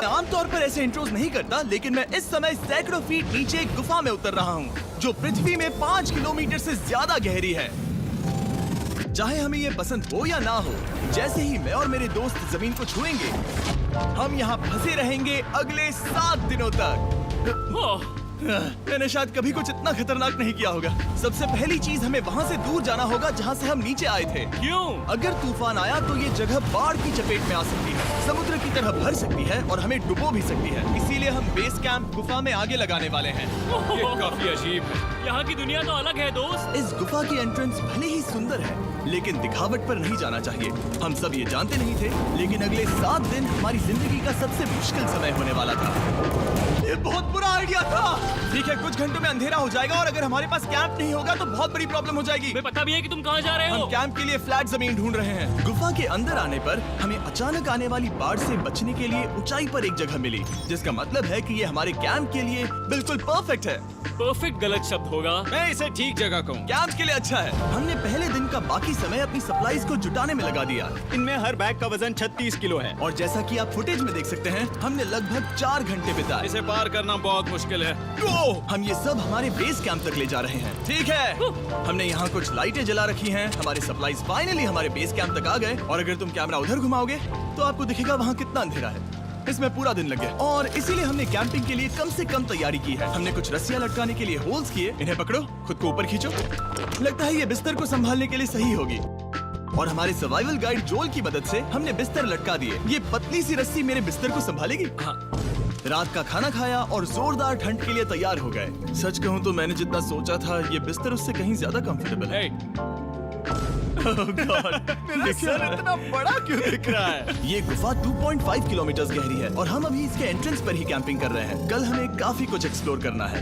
मैं आमतौर पर ऐसे इंट्रोज नहीं करता, लेकिन मैं इस समय सैकड़ों फीट नीचे एक गुफा में उतर रहा हूँ, जो पृथ्वी में 5 किलोमीटर से ज्यादा गहरी है। चाहे हमें ये पसंद हो या ना हो, जैसे ही मैं और मेरे दोस्त जमीन को छुएंगे, हम यहाँ फंसे रहेंगे अगले 7 दिनों तक। मैंने शायद कभी कुछ इतना खतरनाक नहीं किया होगा। सबसे पहली चीज, हमें वहाँ से दूर जाना होगा जहाँ से हम नीचे आए थे। क्यों? अगर तूफान आया तो ये जगह बाढ़ की चपेट में आ सकती है, समुद्र की तरह भर सकती है और हमें डुबो भी सकती है। इसीलिए हम बेस कैंप गुफा में आगे लगाने वाले हैं। ये काफी अजीब है। यहाँ की दुनिया तो अलग है दोस्त। इस गुफा की एंट्रेंस भले ही सुंदर है, लेकिन दिखावट पर नहीं जाना चाहिए। हम सब ये जानते नहीं थे, लेकिन अगले 7 दिन हमारी जिंदगी का सबसे मुश्किल समय होने वाला था। ये बहुत बुरा आइडिया था। ठीक है, कुछ घंटों में अंधेरा हो जाएगा और अगर हमारे पास कैंप नहीं होगा तो बहुत बड़ी प्रॉब्लम हो जाएगी। तुम्हें पता भी है कि तुम कहाँ जा रहे हो? हम कैंप के लिए फ्लैट जमीन ढूंढ रहे हैं। गुफा के अंदर आने पर हमें अचानक आने वाली बाढ़ से बचने के लिए ऊंचाई पर एक जगह मिली, जिसका मतलब है कि ये हमारे कैंप के लिए बिल्कुल परफेक्ट है। परफेक्ट गलत शब्द होगा। मैं इसे ठीक जगह कहूँ। कैंप के लिए अच्छा है। हमने पहले दिन का बाकी समय अपनी सप्लाईज को जुटाने में लगा दिया। इनमें हर बैग का वजन 36 किलो है। और जैसा कि आप फुटेज में देख सकते हैं, हमने लगभग 4 घंटे बिताए। इसे पार करना बहुत मुश्किल है। हम ये सब हमारे बेस कैंप तक ले जा रहे हैं। ठीक है, हमने यहाँ कुछ लाइटें जला रखी हैं। हमारे सप्लाईज फाइनली हमारे बेस कैंप तक आ गए। और अगर तुम कैमरा उधर घुमाओगे तो आपको दिखेगा वहाँ कितना अंधेरा है। इसमें पूरा दिन लग गया और इसीलिए हमने कैंपिंग के लिए कम से कम तैयारी की है। हमने कुछ रस्सियां लटकाने के लिए होल्स किए। इन्हें पकड़ो, खुद को ऊपर खींचो। लगता है ये बिस्तर को संभालने के लिए सही होगी। और हमारे सर्वाइवल गाइड जोल की मदद से हमने बिस्तर लटका दिए। ये पतली सी रस्सी मेरे बिस्तर को संभालेगी। हाँ। रात का खाना खाया और जोरदार ठंड के लिए तैयार हो गए। सच कहूँ तो मैंने जितना सोचा था, ये बिस्तर उससे कहीं ज्यादा कंफर्टेबल है। Oh God, मेरा सर इतना बड़ा क्यों दिख रहा है? ये गुफा 2.5 किलोमीटर गहरी है और हम अभी इसके एंट्रेंस पर ही कैंपिंग कर रहे हैं। कल हमें काफी कुछ एक्सप्लोर करना है।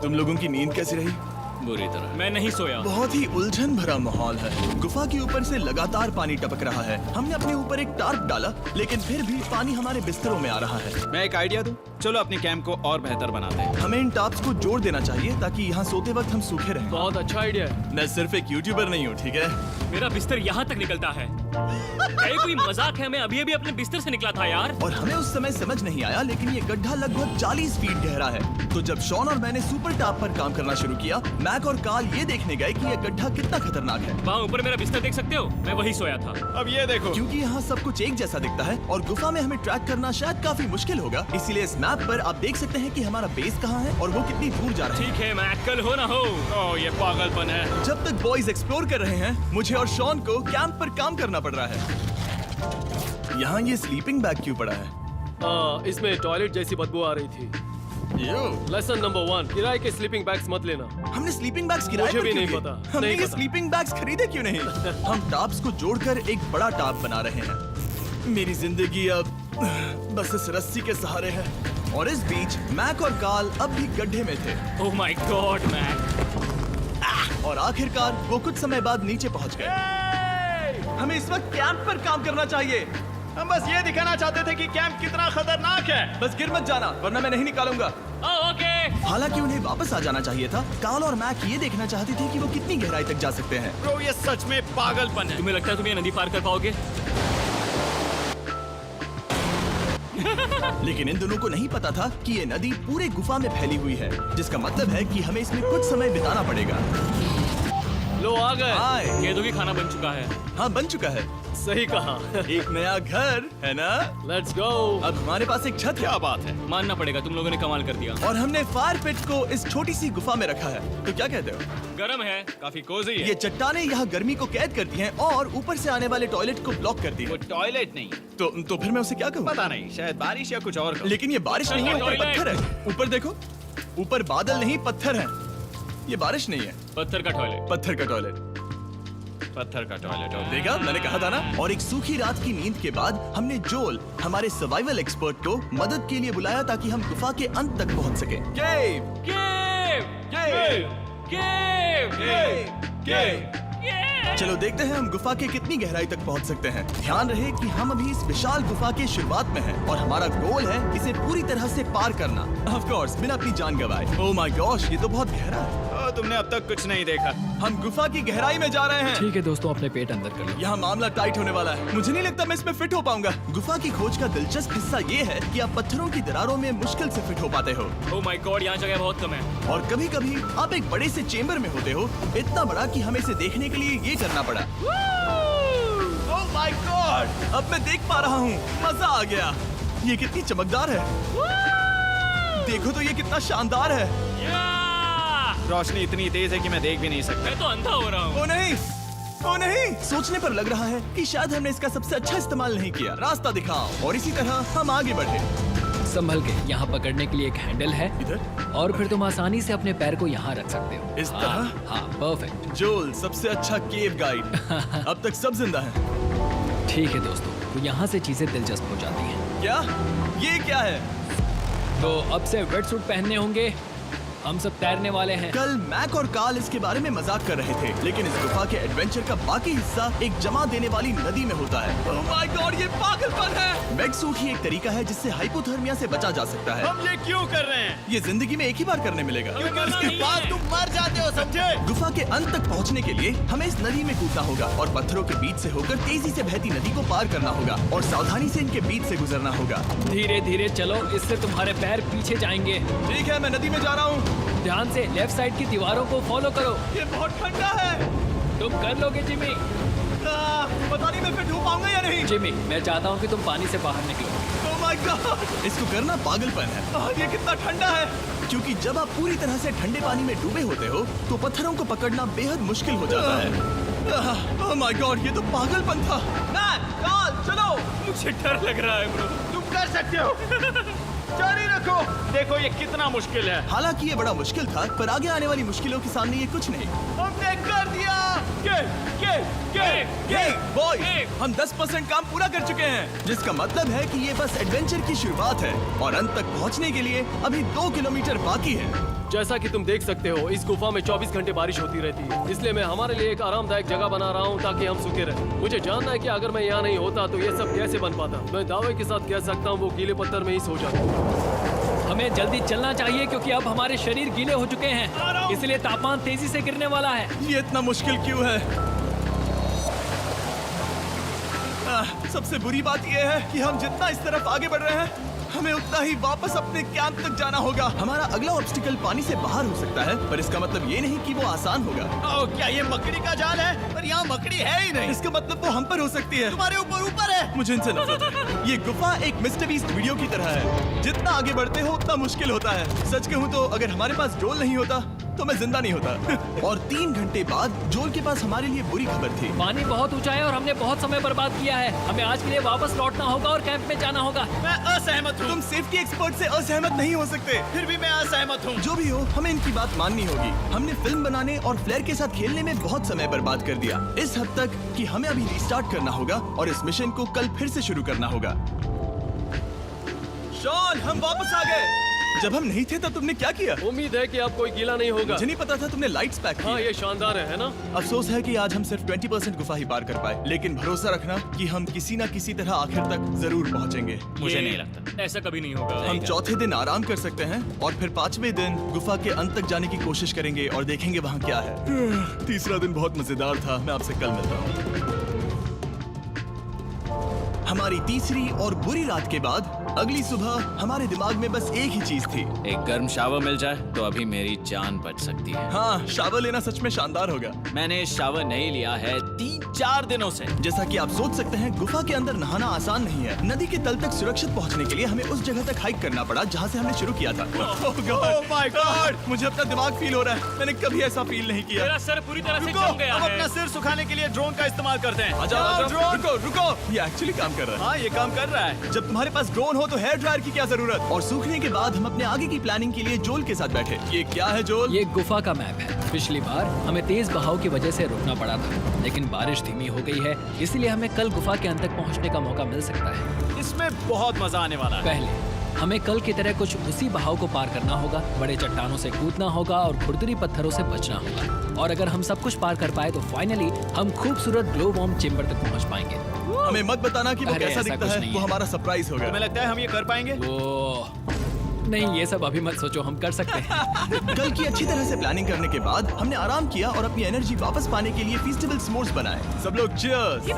तुम लोगों की नींद कैसी रही? बुरी तरह। मैं नहीं सोया। बहुत ही उलझन भरा माहौल है। गुफा के ऊपर से लगातार पानी टपक रहा है। हमने अपने ऊपर एक टार्प डाला, लेकिन फिर भी पानी हमारे बिस्तरों में आ रहा है। मैं एक आइडिया दूं? चलो अपने कैंप को और बेहतर बनाते हैं। हमें इन टार्प्स को जोड़ देना चाहिए ताकि यहाँ सोते वक्त हम सूखे रहें। बहुत अच्छा आइडिया है। मैं सिर्फ एक यूट्यूबर नहीं हूँ, ठीक है? मेरा बिस्तर यहाँ तक निकलता है। ये कोई मजाक है? मैं अभी अभी अपने बिस्तर से निकला था यार। और हमें उस समय समझ नहीं आया, लेकिन ये गड्ढा लगभग 40 फीट गहरा है। तो जब शॉन और मैंने सुपर टाप पर काम करना शुरू किया, मैक और कार्ल ये देखने गए कि ये गड्ढा कितना खतरनाक है। वहाँ ऊपर मेरा बिस्तर देख सकते हो? मैं वही सोया था। अब ये देखो, क्योंकि यहाँ सब कुछ एक जैसा दिखता है और गुफा में हमें ट्रैक करना शायद काफी मुश्किल होगा, इसीलिए इस मैप पर आप देख सकते हैं कि हमारा बेस कहाँ है और वो कितनी दूर जा रहा है। ठीक है, मैं कल हो ना हो। ओह ये पागलपन है। जब तक बॉयज एक्सप्लोर कर रहे हैं, मुझे और शॉन को कैंप पर काम करना पड़ रहा है। यहाँ ये स्लीपिंग बैग क्यों पड़ा है? इसमें टॉयलेट जैसी बदबू आ रही थी। लेसन नंबर 1, किराए के स्लीपिंग बैग्स मत लेना। हमने स्लीपिंग बैग्स किराए मुझे पर भी क्यों नहीं लिए? पता, हमने नहीं ये पता। स्लीपिंग बैग्स खरीदे क्यों नहीं? हम टाप्स को जोड़कर एक बड़ा टाप बना रहे हैं। मेरी जिंदगी अब बस इस रस्सी के सहारे है। और इस बीच मैक और कार्ल अब भी गड्ढे में थे। Oh my god Mac. और आखिरकार वो कुछ समय बाद नीचे पहुंच गए। हमें इस वक्त कैंप पर काम करना चाहिए। हम बस ये दिखाना चाहते थे कि कैंप कितना खतरनाक है। बस गिर मत जाना, वरना मैं नहीं निकालूंगा। ओके। हालांकि उन्हें वापस आ जाना चाहिए था। कार्ल और मैक ये देखना चाहते थे कि वो कितनी गहराई तक जा सकते हैं। ब्रो ये सच में पागलपन है। तुम्हें लगता है तुम ये नदी पार कर पाओगे? लेकिन इन दोनों को नहीं पता था कि ये नदी पूरे गुफा में फैली हुई है, जिसका मतलब है कि हमें इसमें कुछ समय बिताना पड़ेगा। लो आ गए। हाय। कह दो कि खाना बन चुका है। हाँ, बन चुका है। सही कहा। एक नया घर है ना? Let's go. अब हमारे पास एक छत है। क्या बात है। मानना पड़ेगा, तुम लोगों ने कमाल कर दिया। और हमने फायर पिट को इस छोटी सी गुफा में रखा है। तो क्या कहते हो? गरम है। काफी कोजी है। ये चट्टानें यहाँ गर्मी को कैद करती हैं और ऊपर से आने वाले टॉयलेट को ब्लॉक करती वो हैं। टॉयलेट नहीं, तो फिर मैं उसे क्या कहूँ? पता नहीं, शायद बारिश या कुछ और। लेकिन ये बारिश नहीं है, ऊपर टॉयलेट। पत्थर है। ऊपर देखो, ऊपर बादल नहीं पत्थर है। ये बारिश नहीं है, पत्थर का टॉयलेट। पत्थर का टॉयलेट। पत्थर का टॉयलेट। देखा, मैंने कहा था ना। और एक सूखी रात की नींद के बाद हमने जोल, हमारे सर्वाइवल एक्सपर्ट को मदद के लिए बुलाया ताकि हम गुफा के अंत तक पहुंच सके। केव! केव! केव! केव! केव! केव! चलो देखते हैं हम गुफा के कितनी गहराई तक पहुंच सकते हैं। ध्यान रहे कि हम अभी इस विशाल गुफा के शुरुआत में हैं और हमारा गोल है इसे पूरी तरह से पार करना। ऑफ कोर्स बिना अपनी जान गंवाए। ओह माय गॉश, ये तो बहुत गहरा है। तुमने अब तक कुछ नहीं देखा। हम गुफा की गहराई में जा रहे हैं। ठीक है दोस्तों, अपने पेट अंदर कर लो। यहाँ मामला टाइट होने वाला है। मुझे नहीं लगता मैं इसमें फिट हो पाऊंगा। गुफा की खोज का दिलचस्प हिस्सा ये है कि आप पत्थरों की दरारों में मुश्किल से फिट हो पाते हो ओह माय गॉड, यहाँ जगह बहुत कम है। और कभी कभी आप एक बड़े से चेम्बर में होते हो, इतना बड़ा कि हमें इसे देखने के लिए ये करना पड़ा। ओह माय गॉड, अब मैं देख पा रहा हूँ। मजा आ गया। ये कितनी चमकदार है। देखो तो ये कितना शानदार है। रोशनी इतनी तेज है कि मैं देख भी नहीं सकता। मैं तो अंधा हो रहा हूँ। ओ नहीं, ओ नहीं, सोचने पर लग रहा है कि शायद हमने इसका सबसे अच्छा इस्तेमाल नहीं किया। रास्ता दिखाओ। और इसी तरह हम आगे बढ़े। संभल के, यहाँ पकड़ने के लिए एक हैंडल है इधर और फिर तुम आसानी से अपने पैर को यहाँ रख सकते हो। इस तरह? हाँ, परफेक्ट। जोल सबसे अच्छा केव गाइड। अब तक सब जिंदा हैं। ठीक है दोस्तों, तो यहाँ से चीजें दिलचस्प हो जाती हैं। क्या? ये क्या है? तो अब से वेट सूट पहनने होंगे। हम सब तैरने वाले हैं। कल मैक और कार्ल इसके बारे में मजाक कर रहे थे, लेकिन इस गुफा के एडवेंचर का बाकी हिस्सा एक जमा देने वाली नदी में होता है। ओह माय गॉड, ये पागलपन है। वेट सूट ही एक तरीका है जिससे हाइपोथर्मिया से बचा जा सकता है। हम ये क्यों कर रहे हैं? ये जिंदगी में एक ही बार करने मिलेगा। क्योंकि उसके बाद तुम मर जाते हो, समझे? गुफा के अंत तक पहुंचने के लिए हमें इस नदी में कूदना होगा और पत्थरों के बीच से होकर तेजी से बहती नदी को पार करना होगा और सावधानी से इनके बीच से गुजरना होगा। धीरे धीरे चलो, इससे तुम्हारे पैर पीछे जाएंगे। ठीक है, मैं नदी में जा रहा हूँ। ध्यान से लेफ्ट साइड की दीवारों को फॉलो करो। ये बहुत ठंडा है। तुम कर लोगे जिमी। पता नहीं मैं फिट हो पाऊंगा या नहीं। जिमी, मैं चाहता हूँ कि तुम पानी से बाहर निकलो। ओह माय गॉड, इसको करना पागलपन है। ये कितना ठंडा है। क्योंकि जब आप पूरी तरह से ठंडे पानी में डूबे होते हो तो पत्थरों को पकड़ना बेहद मुश्किल हो जाता है। ओह माय गॉड, ये तो पागलपन था। चलो। मुझे डर लग रहा है ब्रो। तुम कर सकते हो। जारी रखो। देखो ये कितना मुश्किल है। हालांकि ये बड़ा मुश्किल था, पर आगे आने वाली मुश्किलों के सामने ये कुछ नहीं। हमने कर दिया। बॉय, हम 10% काम पूरा कर चुके हैं, जिसका मतलब है कि ये बस एडवेंचर की शुरुआत है और अंत तक पहुंचने के लिए अभी 2 किलोमीटर बाकी है। जैसा कि तुम देख सकते हो, इस गुफा में 24 घंटे बारिश होती रहती है। इसलिए मैं हमारे लिए एक आरामदायक जगह बना रहा हूँ ताकि हम सूखे रहें। मुझे जानना है कि अगर मैं यहाँ नहीं होता तो ये सब कैसे बन पाता। मैं दावे के साथ कह सकता हूँ वो गीले पत्थर में ही सो जाता। हमें जल्दी चलना चाहिए क्योंकि अब हमारे शरीर गीले हो चुके हैं, इसलिए तापमान तेजी से गिरने वाला है। ये इतना मुश्किल क्यों है? सबसे बुरी बात यह है कि हम जितना इस तरफ आगे बढ़ रहे हैं, हमें उतना ही वापस अपने कैंप तक जाना होगा। हमारा अगला ऑब्स्टिकल पानी से बाहर हो सकता है, पर इसका मतलब ये नहीं कि वो आसान होगा। क्या ये मकड़ी का जाल है? पर यहाँ मकड़ी है ही नहीं। इसका मतलब वो हम पर हो सकती है। तुम्हारे ऊपर है। मुझे इनसे नफरत है। ये गुफा एक मिस्टर बीस्ट वीडियो की तरह है। जितना आगे बढ़ते हो उतना मुश्किल होता है। सच कहूँ तो अगर हमारे पास जोल नहीं होता तो मैं जिंदा नहीं होता। और 3 घंटे बाद जोल के पास हमारे लिए बुरी खबर थी। पानी बहुत ऊंचा है और हमने बहुत समय बर्बाद किया है। हमें आज के लिए वापस लौटना होगा और कैंप में जाना होगा। मैं असहमत हूँ। तुम सेफ्टी एक्सपर्ट से असहमत नहीं हो सकते। फिर भी मैं असहमत हूँ। जो भी हो, हमें इनकी बात माननी होगी। हमने फिल्म बनाने और फ्लेयर के साथ खेलने में बहुत समय बर्बाद कर दिया, इस हद तक कि हमें अभी रिस्टार्ट करना होगा और इस मिशन को कल फिर से शुरू करना होगा। शॉन, हम वापस आ गए। जब हम नहीं थे तब तुमने क्या किया? उम्मीद है कि अब कोई गीला नहीं होगा। मुझे नहीं पता था तुमने लाइट्स पैक हाँ, की। ये शानदार है ना? अफसोस है कि आज हम सिर्फ 20% गुफा ही पार कर पाए, लेकिन भरोसा रखना कि हम किसी न किसी तरह आखिर तक जरूर पहुंचेंगे। मुझे नहीं लगता ऐसा कभी नहीं होगा। हम चौथे दिन आराम कर सकते हैं और फिर 5वें दिन गुफा के अंत तक जाने की कोशिश करेंगे और देखेंगे वहाँ क्या है। तीसरा दिन बहुत मजेदार था। मैं आपसे कल मिलता हूँ। हमारी तीसरी और बुरी रात के बाद अगली सुबह हमारे दिमाग में बस एक ही चीज थी। एक गर्म शावर मिल जाए तो अभी मेरी जान बच सकती है। हाँ, शावर लेना सच में शानदार होगा। मैंने शावर नहीं लिया है 3-4 दिनों से। जैसा कि आप सोच सकते हैं, गुफा के अंदर नहाना आसान नहीं है। नदी के तल तक सुरक्षित पहुंचने के लिए हमें उस जगह तक हाइक करना पड़ा जहां से हमने शुरू किया था। Oh my God! मुझे अपना दिमाग फील हो रहा है। मैंने कभी ऐसा फील नहीं किया। मेरा सर पूरी तरह से रुको, जम गया हम है। अपना सिर सुखाने के लिए ड्रोन का इस्तेमाल करते हैं। आ जाओ, ड्रोन। रुको। ये एक्चुअली काम कर रहा है। हाँ, ये काम कर रहा है। जब तुम्हारे पास ड्रोन हो तो हेयर ड्रायर की क्या जरूरत? और सूखने के बाद हम अपने आगे की प्लानिंग के लिए जोल के साथ बैठे। ये क्या है जोल? ये गुफा का मैप है। पिछली बार हमें तेज बहाव की वजह से रुकना पड़ा था, लेकिन बारिश धीमी हो गई है, इसलिए हमें कल गुफा के अंत तक पहुंचने का मौका मिल सकता है। इसमें बहुत मजा आने वाला है। पहले हमें कल की तरह कुछ उसी बहाव को पार करना होगा, बड़े चट्टानों से कूदना होगा और खुरदुरी पत्थरों से बचना होगा। और अगर हम सब कुछ पार कर पाए तो फाइनली हम खूबसूरत ग्लो वॉर्म चेम्बर तक पहुंच पाएंगे। हमें मत बताना कि वो अरे, कैसा ऐसा दिखता कुछ है, नहीं वो है। हमारा सरप्राइज होगा। तुम्हें लगता है हम ये कर पाएंगे? वो नहीं, ये सब अभी मत सोचो, हम कर सकते हैं। कल की अच्छी तरह से प्लानिंग करने के बाद हमने आराम किया और अपनी एनर्जी वापस पाने के लिए फेस्टिवल स्मोर्स बनाए। सब लोग चीयर्स।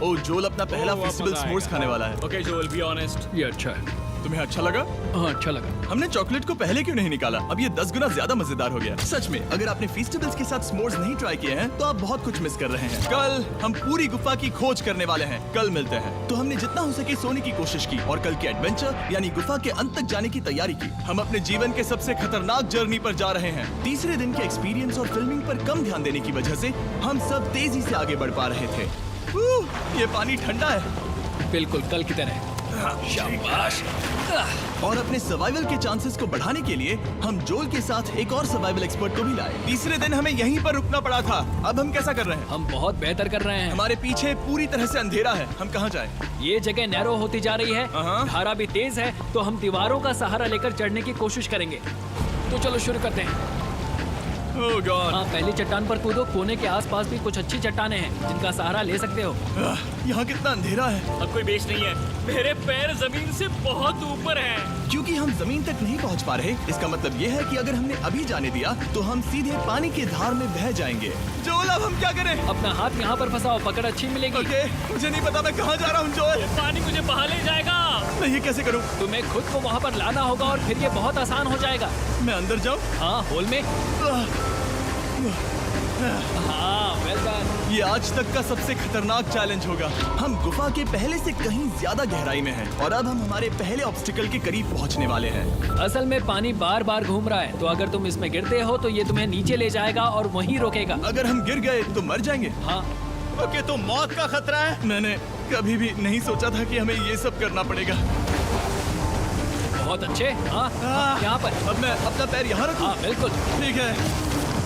ओ, जोल अपना पहला वाह, फेस्टिवल मजा स्मोर्स आएगा। खाने वाला है। ओके जोल, बी ऑनेस्ट। ये अच्छा है। तुम्हें अच्छा लगा? हाँ, अच्छा लगा। हमने चॉकलेट को पहले क्यों नहीं निकाला? अब ये 10 गुना ज्यादा मजेदार हो गया। सच में, अगर आपने फेस्टिवल्स के साथ स्मोर्स नहीं ट्राई किए हैं तो आप बहुत कुछ मिस कर रहे हैं। कल हम पूरी गुफा की खोज करने वाले हैं। कल मिलते हैं। तो हमने जितना हो सके सोने की कोशिश की और कल के एडवेंचर यानी गुफा के अंत तक जाने की तैयारी की। हम अपने जीवन के सबसे खतरनाक जर्नी पर जा रहे हैं। तीसरे दिन के एक्सपीरियंस और फिल्मिंग पर कम ध्यान देने की वजह से हम सब तेजी से आगे बढ़ पा रहे थे। ये पानी ठंडा है। बिल्कुल कल की तरह। शाबाश। और अपने सर्वाइवल के चांसेस को बढ़ाने के लिए हम जोल के साथ एक और सर्वाइवल एक्सपर्ट को भी लाए। तीसरे दिन हमें यहीं पर रुकना पड़ा था। अब हम कैसा कर रहे हैं? हम बहुत बेहतर कर रहे हैं। हमारे पीछे पूरी तरह से अंधेरा है। हम कहाँ जाएं? ये जगह नैरो होती जा रही है, हाँ। धारा भी तेज है, तो हम दीवारों का सहारा लेकर चढ़ने की कोशिश करेंगे। तो चलो शुरू करते हैं। ओह गॉड। हाँ, पहली चट्टान पर कूदो। कोने के आसपास भी कुछ अच्छी चट्टानें हैं जिनका सहारा ले सकते हो। यहाँ कितना अंधेरा है। अब कोई बेस नहीं है, मेरे पैर जमीन से बहुत ऊपर हैं। क्योंकि हम जमीन तक नहीं पहुँच पा रहे, इसका मतलब ये है कि अगर हमने अभी जाने दिया तो हम सीधे पानी की धार में बह जाएंगे। जोल, अब हम क्या करें? अपना हाथ यहाँ पर फंसाओ, पकड़ अच्छी मिलेगी। ओके, मुझे नहीं पता मैं कहाँ जा रहा हूँ जोल। पानी मुझे बहा ले जाएगा। मैं ये कैसे करूँ? तुम्हें खुद को वहाँ पर लाना होगा और फिर ये बहुत आसान हो जाएगा। मैं अंदर जाऊँ? हाँ, होल में। हाँ, वेल डन। ये आज तक का सबसे खतरनाक चैलेंज होगा। हम गुफा के पहले से कहीं ज्यादा गहराई में हैं और अब हम हमारे पहले ऑब्स्टिकल के करीब पहुंचने वाले हैं। असल में पानी बार बार घूम रहा है, तो अगर तुम इसमें गिरते हो तो ये तुम्हें नीचे ले जाएगा और वहीं रोकेगा। अगर हम गिर गए तो मर जाएंगे। हाँ, ओके, तो मौत का खतरा है। मैंने कभी भी नहीं सोचा था कि हमें ये सब करना पड़ेगा। बहुत अच्छे। हाँ, यहाँ पर। अब मैं अपना पैर यहाँ रखूं? हाँ, बिल्कुल। ठीक है।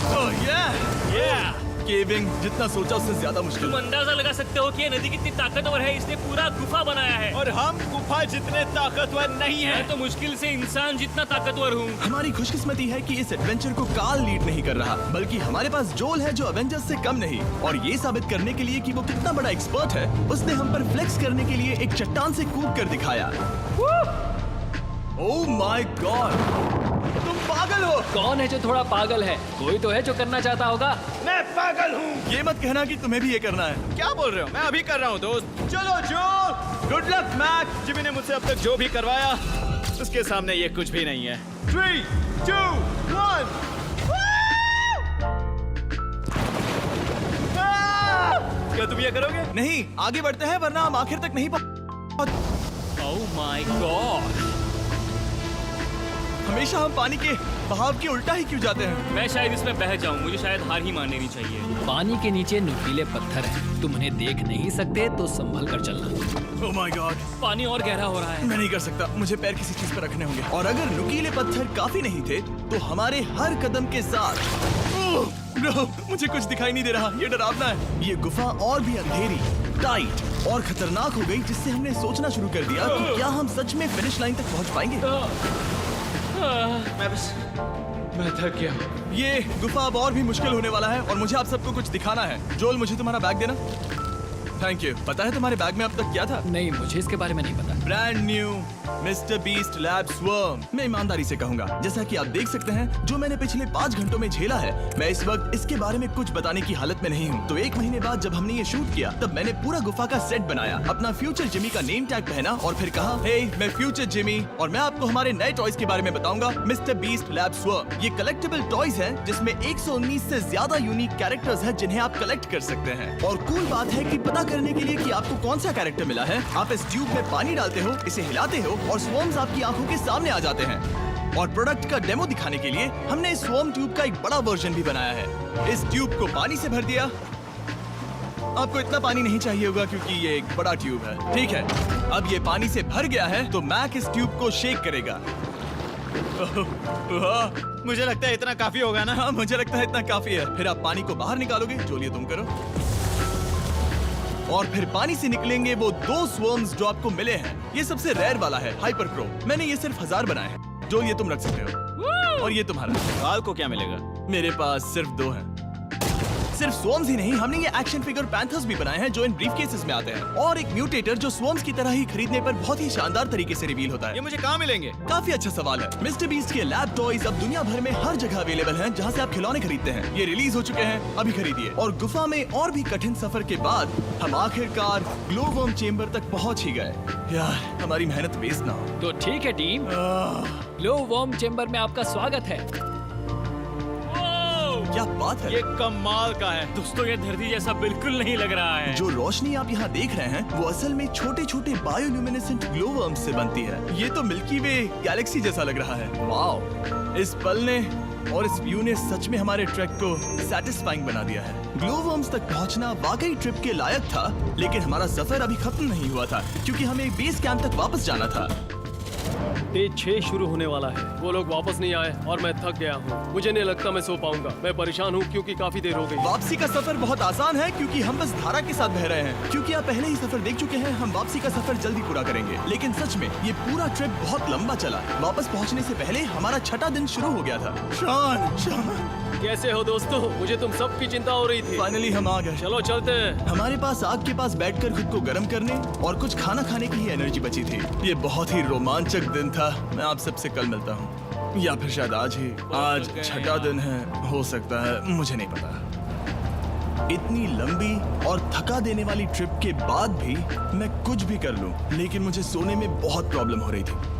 ओह केविंग जितना सोचा उससे ज्यादा मुश्किल तुम है। अंदाजा लगा सकते हो कि ये नदी कितनी ताकतवर है। इसने पूरा गुफा बनाया है। और हम गुफा जितने ताकतवर नहीं है। मैं तो मुश्किल से इंसान जितना ताकतवर हूँ। हमारी खुशकिस्मती है कि इस एडवेंचर को काल लीड नहीं कर रहा, बल्कि हमारे पास जोल है जो अवेंजर्स से कम नहीं। और ये साबित करने के लिए कि वो कितना बड़ा एक्सपर्ट है, उसने हम पर फ्लेक्स करने के लिए एक चट्टान से कूद कर दिखाया। ओह माय गॉड, तुम पागल हो। कौन है जो थोड़ा पागल है? कोई तो है जो करना चाहता होगा। मैं पागल हूँ। ये मत कहना कि तुम्हें भी ये करना है। क्या बोल रहे हो? मैं अभी कर रहा हूँ दोस्त। चलो जो, गुड लक मैक। जिमी ने मुझसे अब तक जो भी करवाया उसके सामने ये कुछ भी नहीं है। 3, 2, 1। क्या तुम ये करोगे? नहीं, आगे बढ़ते हैं वरना हम आखिर तक नहीं ओह माय गॉड, हमेशा हम पानी के बहाव के उल्टा ही क्यों जाते हैं? मैं शायद इसमें बह जाऊं। मुझे शायद हार ही मान लेनी चाहिए। पानी के नीचे नुकीले पत्थर हैं। तुम उन्हें देख नहीं सकते तो संभल कर चलना। ओह माय गॉड, पानी और गहरा हो रहा है। मैं नहीं कर सकता। मुझे पैर किसी चीज पर रखने होंगे। और अगर नुकीले पत्थर काफी नहीं थे तो हमारे हर कदम के साथ ब्रो, मुझे कुछ दिखाई नहीं दे रहा। ये डरावना है। ये गुफा और भी अंधेरी, टाइट और खतरनाक हो गई, जिससे हमने सोचना शुरू कर दिया कि क्या हम सच में फिनिश लाइन तक पहुंच पाएंगे। मैं थक गया। ये गुफा अब और भी मुश्किल होने वाला है और मुझे आप सबको कुछ दिखाना है। जोल, मुझे तुम्हारा बैग देना। Thank you. पता है तुम्हारे बैग में अब तक क्या था? नहीं, मुझे इसके बारे में नहीं पता। Brand new mister beast lab swarm. मैं ईमानदारी से कहूंगा, जैसा कि आप देख सकते हैं, जो मैंने पिछले 5 घंटों में झेला है, मैं इस वक्त इसके बारे में कुछ बताने की हालत में नहीं हूँ। तो 1 महीने बाद जब हमने ये शूट किया, तब मैंने पूरा गुफा का सेट बनाया, अपना फ्यूचर जिमी का नेम टैग पहना और फिर कहा, हे मैं फ्यूचर जिमी और मैं आपको हमारे नए टॉयज के बारे में बताऊंगा, मिस्टर बीस्ट लैब स्वर्म। ये कलेक्टेबल टॉयज हैं जिसमें 119 से ज्यादा यूनिक कैरेक्टर्स हैं जिन्हें आप कलेक्ट कर सकते हैं। और कूल बात है कि पता करने के लिए कि आपको कौन सा कैरेक्टर मिला है, आप इस ट्यूब में पानी डालते हो, इसे हिलाते हो और स्वॉर्म्स आपकी आंखों के सामने आ जाते हैं। और प्रोडक्ट का डेमो दिखाने के लिए हमने इस स्वॉर्म ट्यूब का एक बड़ा वर्जन भी बनाया है। इस ट्यूब को पानी से भर दिया। आपको इतना पानी नहीं चाहिए होगा क्योंकि ये एक बड़ा ट्यूब है। ठीक है, अब ये पानी से भर गया है तो मैक इस ट्यूब को शेक करेगा। मुझे लगता है इतना काफी होगा ना। हाँ, मुझे लगता है इतना काफी है। फिर आप पानी को बाहर निकालोगे। जो लिए तुम करो। और फिर पानी से निकलेंगे वो 2 स्वर्म्स जो आपको मिले हैं। ये सबसे रेयर वाला है, हाइपर क्रो। मैंने ये सिर्फ 1000 बनाए हैं। जो ये तुम रख सकते हो और ये तुम्हारा। काल को क्या मिलेगा? मेरे पास सिर्फ 2 हैं। सिर्फ स्वर्म्स ही नहीं, हमने ये एक्शन फिगर पैंथर्स भी बनाए हैं जो इन ब्रीफकेसेस में आते हैं, और एक म्यूटेटर जो स्वर्म्स की तरह ही खरीदने पर बहुत ही शानदार तरीके से रिवील होता ये है। मुझे कहाँ मिलेंगे? काफी अच्छा सवाल है। मिस्टर बीस्ट के लैब टॉयज अब दुनिया भर में हर जगह अवेलेबल हैं जहां से आप खिलौने खरीदते हैं। ये रिलीज हो चुके हैं, अभी खरीदिए। और गुफा में और भी कठिन सफर के बाद हम आखिरकार ग्लोवर्म चेम्बर तक पहुंच ही गए। यार, हमारी मेहनत वेस्ट ना हो। तो ठीक है टीम, ग्लो वॉर्म चेम्बर में आपका स्वागत है। क्या बात है! ये कमाल का है। दोस्तों ये धरती जैसा बिल्कुल नहीं लग रहा है। जो रोशनी आप यहाँ देख रहे हैं वो असल में छोटे छोटे बायोल्यूमिनेसेंट ग्लोवर्म्स से बनती है। ये तो मिल्की वे गैलेक्सी जैसा लग रहा है। वाओ! इस पल ने और इस व्यू ने सच में हमारे ट्रैक को सैटिस्फाइंग बना दिया है। ग्लोवर्म्स तक पहुंचना वाकई ट्रिप के लायक था, लेकिन हमारा सफर अभी खत्म नहीं हुआ था क्योंकि हमें बेस कैंप तक वापस जाना था। डे 6 शुरू होने वाला है। वो लोग वापस नहीं आए और मैं थक गया हूँ। मुझे नहीं लगता मैं सो पाऊंगा। मैं परेशान हूँ क्योंकि काफी देर हो गई। वापसी का सफर बहुत आसान है क्योंकि हम बस धारा के साथ बह रहे हैं। क्योंकि आप पहले ही सफर देख चुके हैं, हम वापसी का सफर जल्दी पूरा करेंगे। लेकिन सच में ये पूरा ट्रिप बहुत लंबा चला। वापस पहुंचने से पहले हमारा 6वां दिन शुरू हो गया था। शान, कैसे हो दोस्तों? मुझे तुम सब की चिंता हो रही थी। फाइनली हम आ गए। चलो चलते हैं। हमारे पास आग के पास बैठकर खुद को गर्म करने और कुछ खाना खाने की ही एनर्जी बची थी। ये बहुत ही रोमांचक दिन था। मैं आप सबसे कल मिलता हूँ, या फिर शायद आज ही। आज 6वां दिन है, हो सकता है, मुझे नहीं पता। इतनी लंबी और थका देने वाली ट्रिप के बाद भी मैं कुछ भी कर लूं, लेकिन मुझे सोने में बहुत प्रॉब्लम हो रही थी।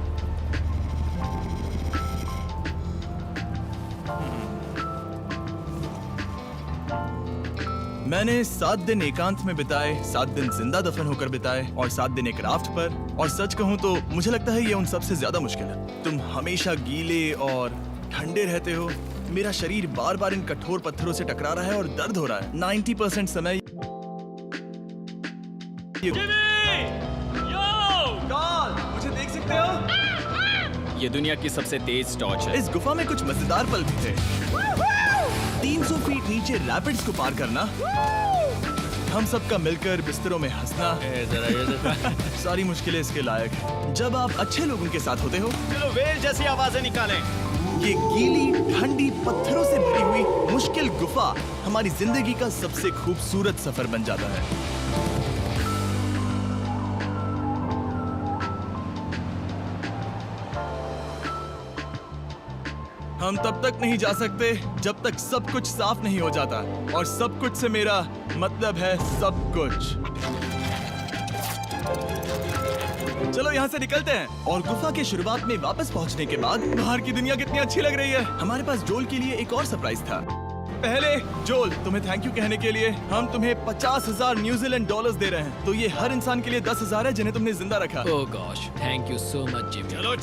मैंने 7 दिन एकांत में बिताए, 7 दिन जिंदा दफन होकर बिताए और 7 दिन एक राफ्ट पर। और सच कहूं तो मुझे लगता है ये उन सबसे ज्यादा मुश्किल है। तुम हमेशा गीले और ठंडे रहते हो। मेरा शरीर बार बार इन कठोर पत्थरों से टकरा रहा है और दर्द हो रहा है। 90% समय मुझे देख सकते हो? ये दुनिया की सबसे तेज टॉर्च है। इस गुफा में कुछ मजेदार पल भी थे। 300 फीट नीचे रैपिड्स को पार करना, हम सबका मिलकर बिस्तरों में हंसना, सारी मुश्किलें इसके लायक हैं। जब आप अच्छे लोगों के साथ होते हो। चलो वेल जैसी आवाजें निकालें। ये गीली ठंडी पत्थरों से भरी हुई मुश्किल गुफा हमारी जिंदगी का सबसे खूबसूरत सफर बन जाता है। हम तब तक नहीं जा सकते जब तक सब कुछ साफ नहीं हो जाता, और सब कुछ से मेरा मतलब है सब कुछ। चलो यहाँ से निकलते हैं। और गुफा के शुरुआत में वापस पहुँचने के बाद बाहर की दुनिया कितनी अच्छी लग रही है। हमारे पास जोल के लिए एक और सरप्राइज था। पहले जोल, तुम्हें थैंक यू कहने के लिए हम तुम्हें 50,000 न्यूजीलैंड डॉलर्स दे रहे हैं। तो ये हर इंसान के लिए 10,000 है जिन्हें तुमने जिंदा रखा। Oh gosh, thank you so much Jimmy. चलो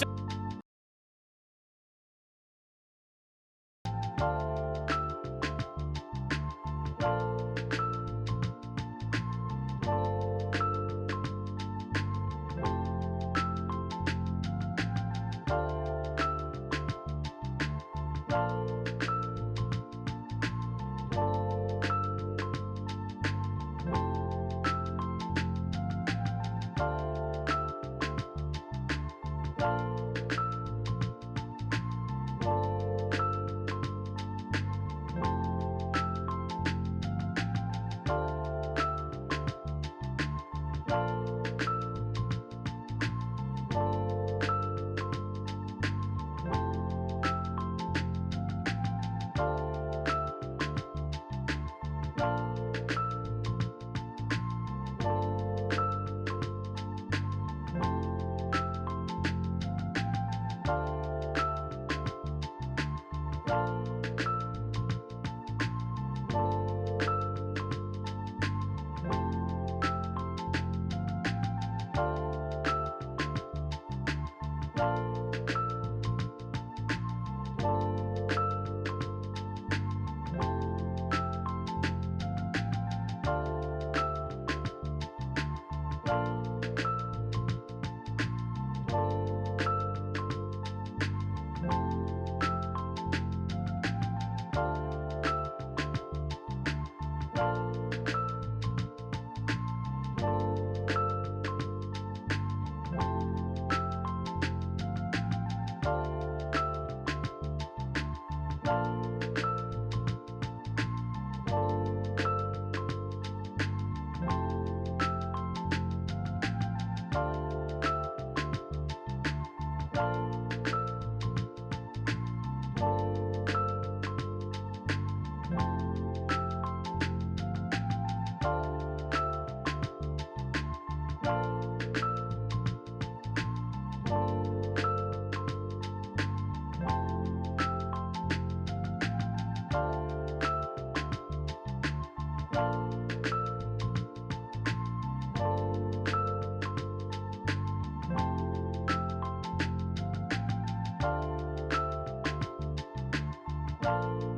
है।